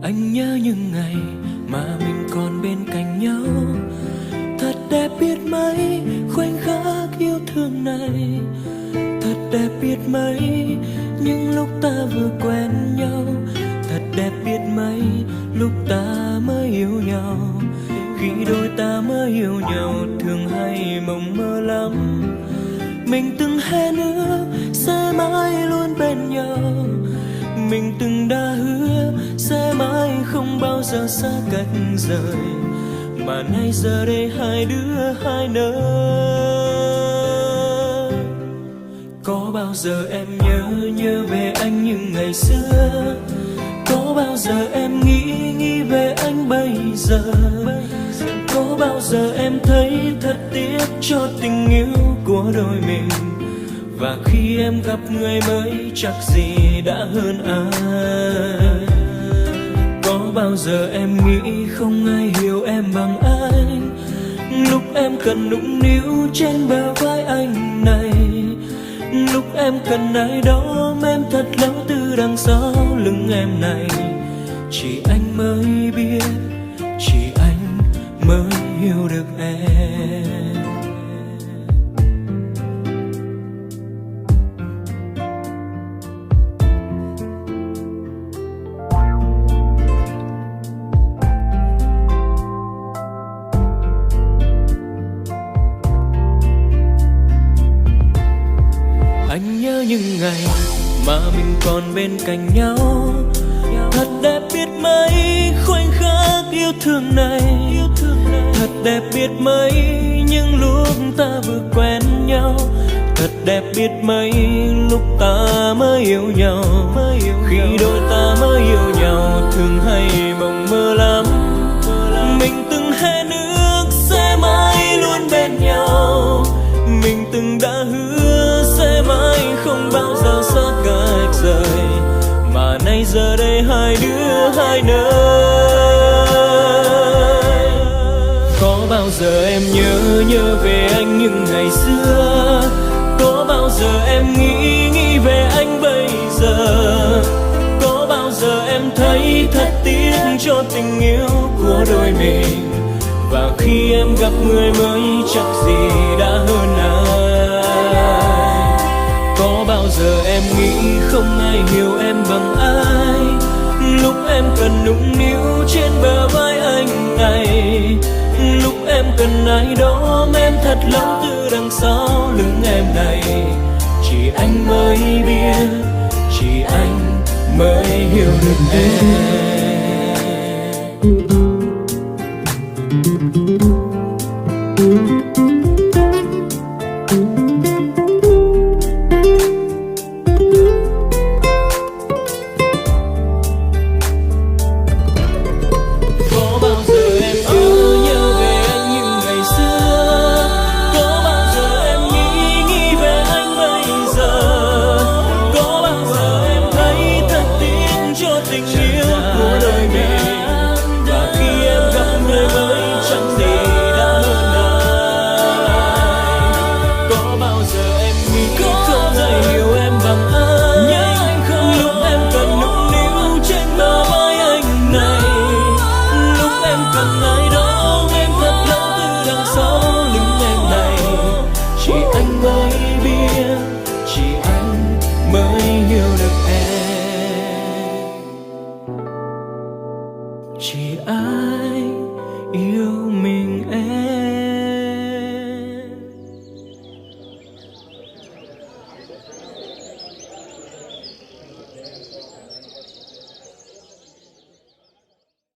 Anh nhớ những ngày mà mình còn bên cạnh nhau, thật đẹp biết mấy khoảnh khắc yêu thương này. Thật đẹp biết mấy những lúc ta vừa quen nhau. Thật đẹp biết mấy lúc ta mới yêu nhau. Khi đôi ta mới yêu nhau thường hay mộng mơ lắm. Mình từng hẹn ước sẽ mãi luôn bên nhau. Mình từng đã hứa sẽ mãi không bao giờ xa cách rời. Mà nay giờ đây hai đứa hai nơi. Có bao giờ em nhớ về anh những ngày xưa? Có bao giờ em nghĩ về anh bây giờ? Có bao giờ em thấy thật tiếc cho tình yêu của đôi mình? Và khi em gặp người mới chắc gì đã hơn ai. Có bao giờ em nghĩ không ai hiểu em bằng anh? Lúc em cần nũng níu trên bờ vai anh này. Lúc em cần ai đó em thật lâu từ đằng sau lưng em này. Chỉ anh mới biết, chỉ anh mới hiểu được em. Anh nhớ những ngày mà mình còn bên cạnh nhau. Thật đẹp biết mấy khoảnh khắc yêu thương này. Thật đẹp biết mấy những lúc ta vừa quen nhau. Thật đẹp biết mấy lúc ta mới yêu nhau. Khi đôi ta mới yêu nhau thường hay mộng mơ lắm. Mình từng hẹn ước sẽ mãi luôn bên nhau. Mình từng đã hứa sẽ mãi không bao giờ xa cách rời. Mà nay giờ đây hai đứa hai nơi. Có bao giờ em nhớ về anh những ngày xưa? Có bao giờ em nghĩ về anh bây giờ? Có bao giờ em thấy thật tiếc cho tình yêu của đôi mình? Và khi em gặp người mới chắc gì đã hơn ai. Có bao giờ em nghĩ không ai hiểu em bằng ai? Lúc em cần nũng níu trên bờ vai anh này. Lúc em cần ai đó em thật lâu từ đằng sau lưng em này. Chỉ anh mới biết, chỉ anh mới hiểu được em. Chỉ anh yêu